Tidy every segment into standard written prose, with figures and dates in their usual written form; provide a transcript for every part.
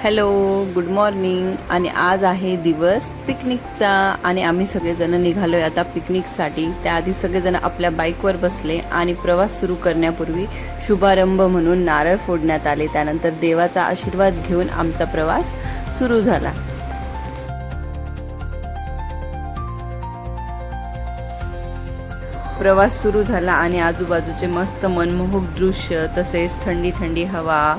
Hello, good morning. आणि आज आहे दिवस पिकनिकचा आणि आम्ही सगळेजण निघालोय आता पिकनिकसाठी. त्याआधी सगळेजण आपल्या बाईकवर बसले आणि प्रवास सुरू करण्यापूर्वी शुभारंभ म्हणून नारळ फोडण्यात आले. त्यानंतर देवाचा आशीर्वाद घेऊन आमचा प्रवास सुरू झाला. प्रवास सुरू झाला आणि आजूबाजूचे मस्त मनमोहक दृश्य, तसेच थंडी थंडी हवा,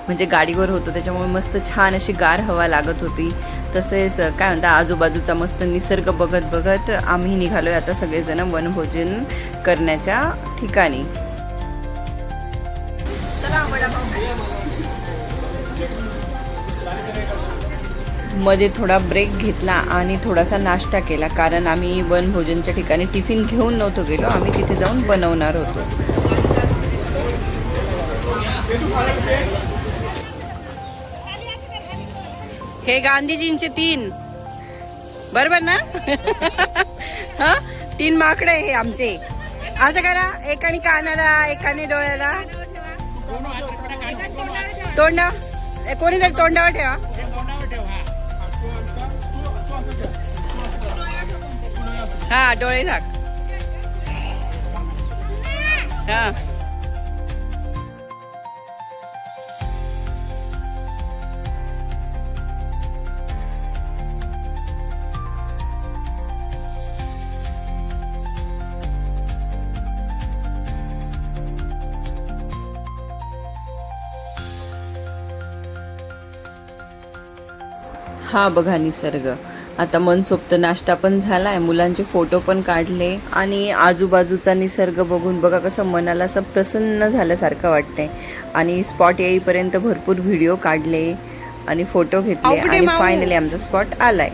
म्हणजे गाडीवर होतो त्याच्यामुळे मस्त छान अशी गार हवा लागत होती. तसेच काय म्हणता, आजूबाजूचा मस्त निसर्ग बघत बघत आम्ही निघालोय आता सगळेजण वनभोजन करण्याच्या ठिकाणी. मध्ये थोडा ब्रेक घेतला आणि थोडासा नाश्ता केला, कारण आम्ही वनभोजनच्या ठिकाणी टिफिन घेऊन नव्हतो गेलो, आम्ही तिथे जाऊन बनवणार होतो. हे गांधीजींचे 3 बरोबर ना? हा, 3 माकडे हे आमचे. असं करा, एकाने कानाला, एकाने डोळ्याला, तोंडा कोणीतरी तोंडावर ठेवा. हा, डोळे झाक. हा, हा बघा निसर्ग. आता मनसोक्त नाश्ता पण झालाय, मुलांचे फोटो पण काढले आणि आजूबाजूचा निसर्ग बघून बघा कसं मनाला असं प्रसन्न झाल्यासारखं वाटतंय. आणि स्पॉट येईपर्यंत भरपूर व्हिडिओ काढले आणि फोटो घेतले आणि फायनली आमचा स्पॉट आलाय.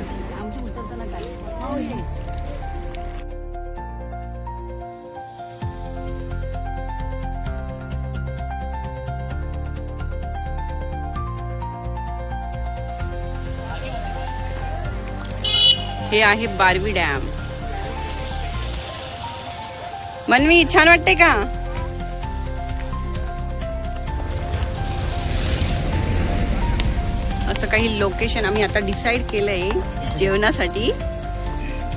हे आहे बारवी डॅम. मनवी, छान वाटते का? असं काही लोकेशन आम्ही आता डिसाईड केलंय जेवणासाठी.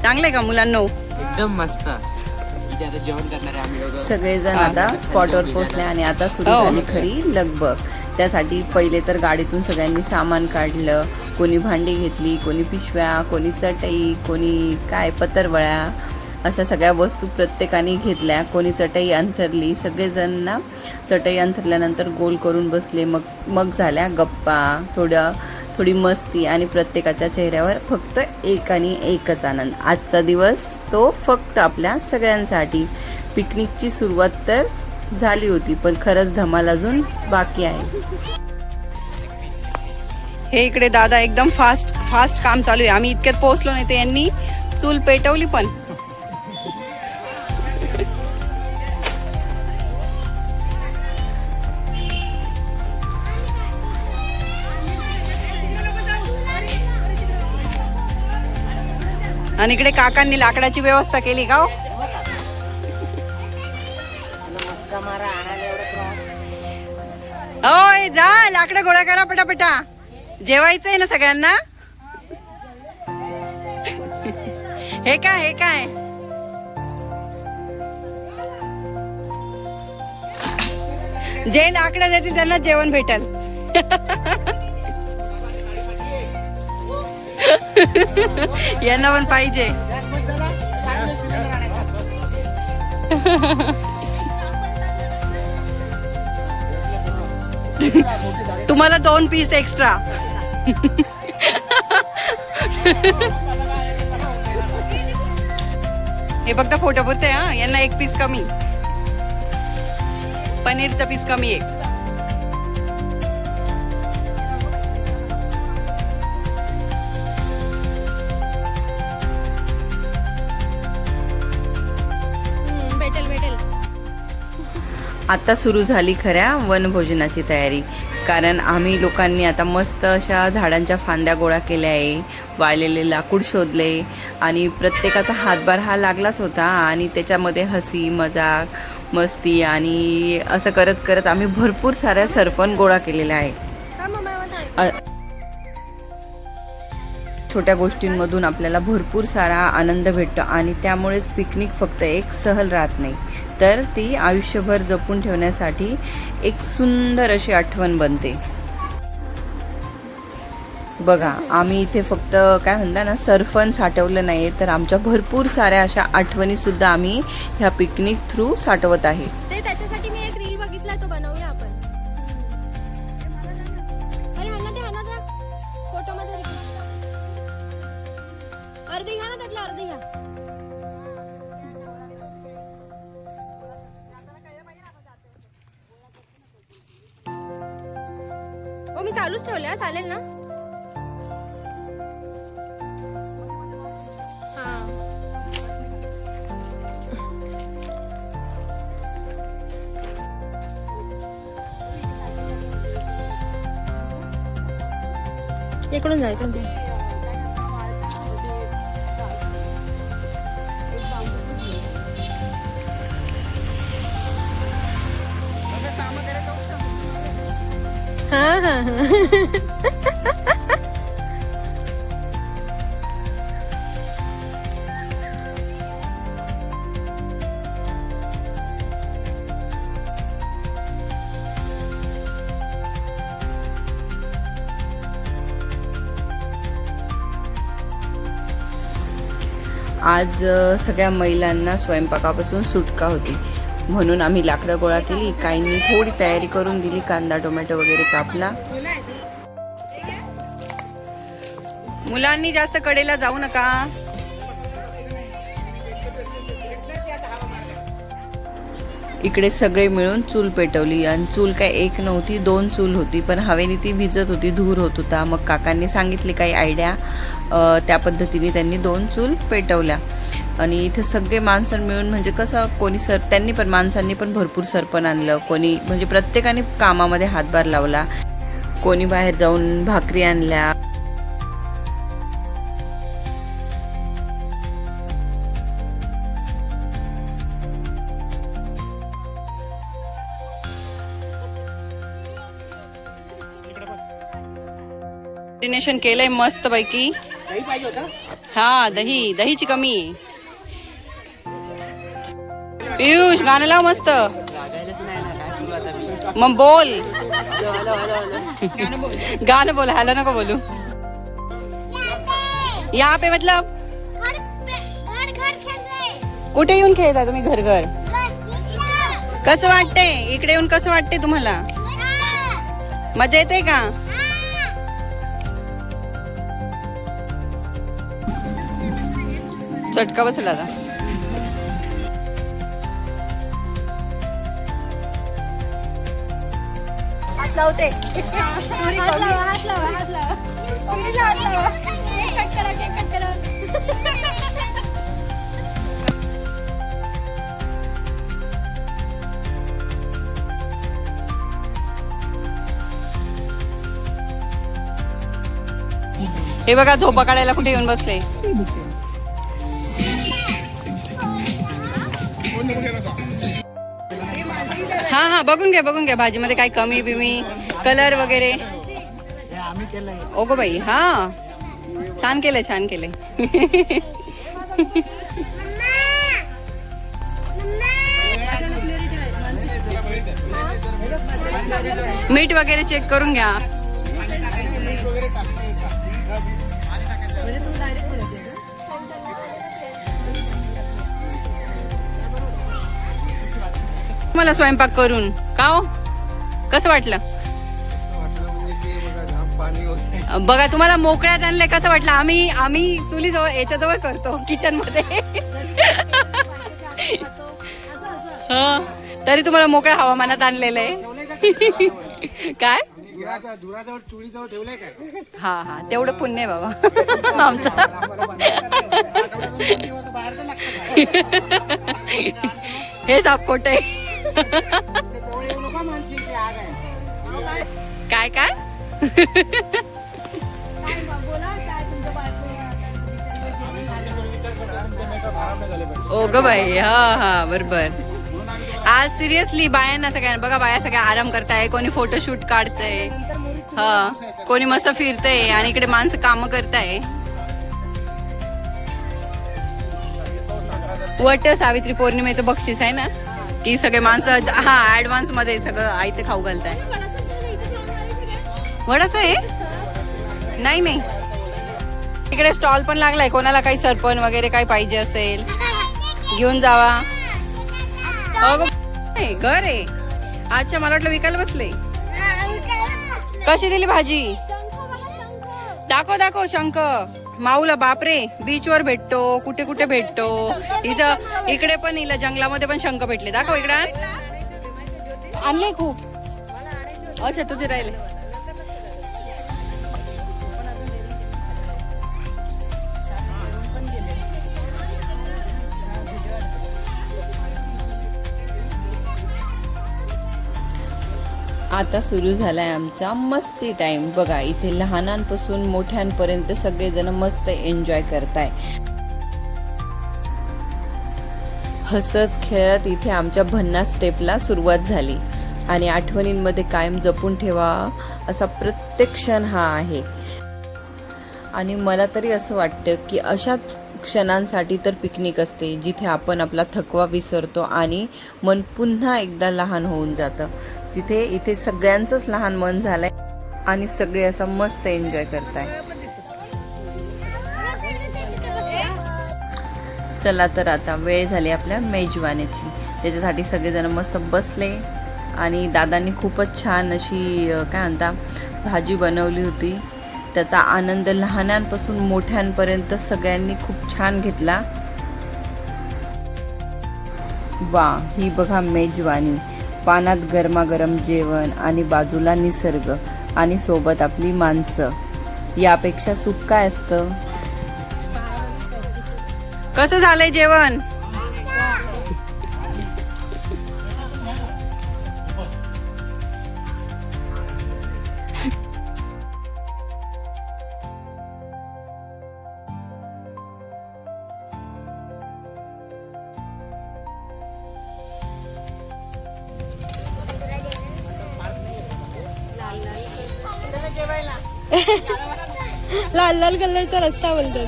चांगलंय का मुलांनो? एकदम मस्त. आता जेवण करणार आहे आम्ही. सगळेजण आता स्पॉटवर पोहोचले आणि आता सुरू झाली खरी लगबग. त्यासाठी पहिले तर गाडीतून सगळ्यांनी सामान काढलं. कोणी भांडी घेतली, कोणी पिशव्या, कोणी चटई, कोणी काय पतरवळ्या, अशा सगळ्या वस्तू प्रत्येकाने घेतल्या. कोणी चटई अंथरली. सगळेजण चटई अंथरल्यानंतर गोल करून बसले. मग झाल्या गप्पा, थोडी मस्ती आणि प्रत्येकाच्या चेहऱ्यावर फक्त एक आणि एकच आनंद. आजचा दिवस तो फक्त आपल्या सगळ्यांसाठी. पिकनिकची सुरुवात तर झाली होती, पण खरंच धमाल अजून बाकी आहे. हे इकडे दादा एकदम फास्ट काम चालू आहे. आम्ही इतक्यात पोहोचलो नाही तर यांनी चूल पेटवली पण. आणि इकडे काकांनी लाकडाची व्यवस्था केली का हो? ओय, जा लाकडं गोळा करा पटापटा, जेवायचंय ना सगळ्यांना. हे काय जे लाकडं देतील त्यांना जेवण भेटल. यांना पण पाहिजे. तुम्हाला 2 पीस एक्स्ट्रा. हे फक्त फोटो पुरते. हा, यांना 1 पीस कमी, पनीरचा पीस कमी एक. आता सुरू झाली खऱ्या वनभोजनाची तयारी. कारण आम्ही लोकांनी आता मस्त अशा झाडांच्या फांद्या गोळा केल्या आहे, वाळलेले लाकूड शोधले आणि प्रत्येकाचा हातभार हा लागलाच होता. आणि त्याच्यामध्ये हसी मजाक मस्ती आणि असं करत करत आम्ही भरपूर साऱ्या सरपण गोळा केलेल्या आहे. छोट्या गोष्टींमधून आपल्याला भरपूर सारा आनंद भेटतो आणि त्यामुळेच पिकनिक फक्त एक सहल राहत नाही, तर ती आयुष्यभर जपून ठेवण्यासाठी एक सुंदर अशी आठवण बनते. बघा, आम्ही इथे फक्त काय म्हणता ना सरफन साठवलं नाही, तर आमच्या भरपूर साऱ्या अशा आठवणीसुद्धा आम्ही ह्या पिकनिक थ्रू साठवत आहे. ते त्याच्यासाठी मी एक रील बघितला, तो बनवूया आपण. अरे हा ना फोटो मध्ये अर्धी घ्या ना, त्यातलं अर्धी घ्या. हो मी चालूच ठेवले, चालेल ना? इकडून जाय इकडून जाय. आज सगळ्या महिलांना स्वयंपाकापासून सुटका होती, म्हणून आम्ही लाकडं गोळा केली. काहींनी थोडी तयारी करून दिली, कांदा टोमॅटो वगैरे कापला. मुलांनी जास्त कडेला जाऊ नका. इकडे सगळे मिळून चूल पेटवली आणि चूल काय एक नव्हती, 2 चूल होती, पण हवेने ती भिजत होती, धूर होत होता. मग काकांनी सांगितली काही आयडिया, त्या पद्धतीने त्यांनी 2 चूल पेटवल्या. आणि इथे सगळे माणसं मिळून म्हणजे कसं कोणी त्यांनी पण माणसांनी पण भरपूर सरपण आणलं, कोणी म्हणजे प्रत्येकाने कामामध्ये हातभार लावला. कोणी बाहेर जाऊन भाकरी आणल्या. डेस्टिनेशन केलंय मस्त पैकी. दही पाहिजे होतं. हा, दहीची कमी आहे. पियुष गाणं लाव मस्त. मग बोल. गाणं बोल, हॅलो नको बोलू. यहाँ पे मतलब कुठे येऊन खेळता तुम्ही? घर घर. कसं वाटतंय इकडे येऊन? कसं वाटतंय तुम्हाला? मजा येते का? चटका बसला आता. हात लावते. हात लावा. सुरीला हात लावा. केक कट करा. हे बघा, झोपा काढायला कुठे येऊन बसले. हा बघून घ्या भाजीमध्ये काय कमी बिमी, कलर वगैरे. ओगो बाई, हा छान केलंय. मीठ वगैरे चेक करून घ्या. मला स्वयंपाक करून का हो, कसं वाटलं? बघा, तुम्हाला मोकळ्यात आणलंय, कसं वाटलं? आम्ही चुलीजवळ याच्याजवळ करतो, किचन मध्ये. तरी तुम्हाला मोकळ्या हवामानात आणलेलं आहे. काय? हा तेवढं पुण्य आहे बाबा आमचं. हे सापकोट आहे. काय काय ओ ग बाई, हा बरोबर. आज सिरियसली बायांना सगळ्यांना बघा, बाया सगळ्या आराम करताय, कोणी फोटोशूट काढतंय, हा कोणी मस्त फिरतंय आणि इकडे माणसं काम करताय. वट सावित्री पौर्णिमेचं बक्षीस आहे ना, की सगळे माणसं हा ऍडव्हान्स मध्ये सगळं आयते खाऊ घालताय. वडाचं आहे? नाही नाही, इकडे स्टॉल पण लागलाय. कोणाला काही सरपण वगैरे काही पाहिजे असेल घेऊन जावा. घर आहे. अच्छा, मला वाटलं विकायला बसले. कशी दिली भाजी? दाखव दाखव शंख. माऊला बापरे, बीच वर भेटतो, कुठे कुठे भेटतो. इथं इकडे पण हिला जंगलामध्ये पण शंख भेटले. दाखव इकडे. आणले खूप. अच्छा, तुझे राहिले. आता सुरू झालाय आमचा मस्ती टाइम. बघा, इथे लहानांपासून मोठ्यांपर्यंत सगळेजण मस्त एन्जॉय करताय. हसत खेळत इथे आमच्या भन्नाट स्टेपला सुरुवात झाली. आणि आठवणींमध्ये कायम जपून ठेवा असा प्रत्येक क्षण हा आहे. आणि मला तरी असं वाटतं की अशाच क्षणांसाठी तर पिकनिक असते, जिथे आपण आपला थकवा विसरतो आणि मन पुन्हा एकदा लहान होऊन जातं. जिथे इथे सगळ्यांचंच लहान मन झालंय आणि सगळे असं मस्त एन्जॉय करताय. चला तर आता वेळ झाली आपल्या मेजवानीची. त्याच्यासाठी सगळेजण मस्त बसले आणि दादांनी खूपच छान अशी काय म्हणता भाजी बनवली होती. त्याचा आनंद लहानांपासून मोठ्यांपर्यंत सगळ्यांनी खूप छान घेतला. वा, ही बघा मेजवानी. पानात गरमागरम जेवण आणि बाजूला निसर्ग आणि सोबत आपली माणसं. यापेक्षा सुख काय असतं? कसं झालंय जेवण? लाल लाल कलरचा रस्सा बोलतो.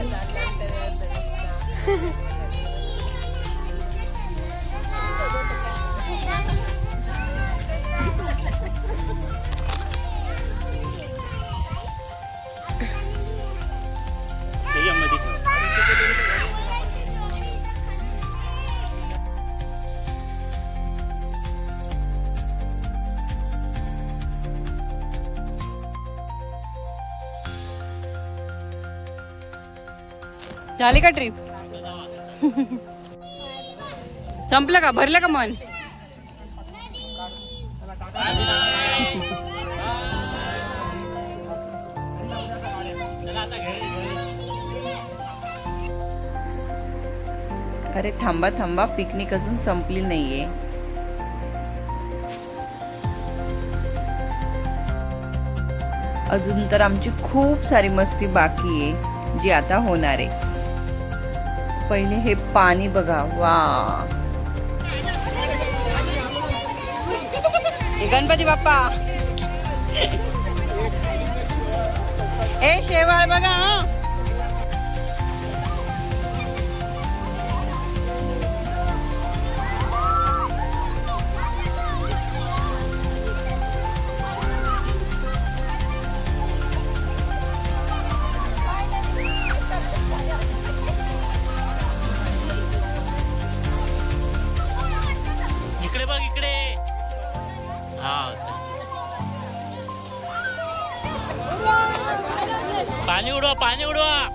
झाली का ट्रिप? संपलं का? भरलं का मन? अरे थांबा थांबा, पिकनिक अजून संपली नाहीये. अजून तर आमची खूप सारी मस्ती बाकी आहे, जी आता होणार आहे. पहिले हे पाणी बघा. वा, हे गणपती बाप्पा. ए शेवाळ बघा. इकडे बघ, इकडे. पाणी उडवा, पाणी उडवा.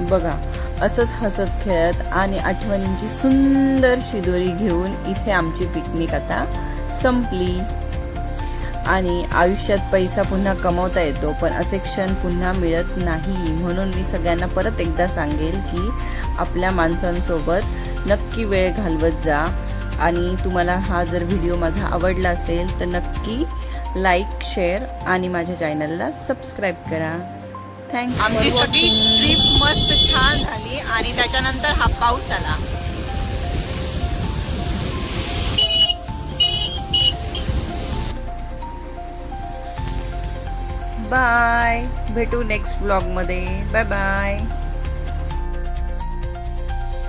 बघा असंच हसत खेळत आणि आठवणींची सुंदर शिदोरी घेऊन इथे आमची पिकनिक आता संपली. आणि आयुष्यात पैसा पुन्हा कमवता येतो, पण असे क्षण पुन्हा मिळत नाही. म्हणून मी सगळ्यांना परत एकदा सांगेल की आपल्या माणसांसोबत नक्की वेळ घालवत जा. आणि तुम्हाला हा जर व्हिडिओ माझा आवडला असेल तर नक्की लाईक, शेअर आणि माझ्या चॅनलला सबस्क्राईब करा. थँक्यू. आमची सगळी ट्रिप मस्त छान झाली आणि त्याच्यानंतर हा पाऊस आला. बाय, भेटू नेक्स्ट ब्लॉगमध्ये. Bye bye.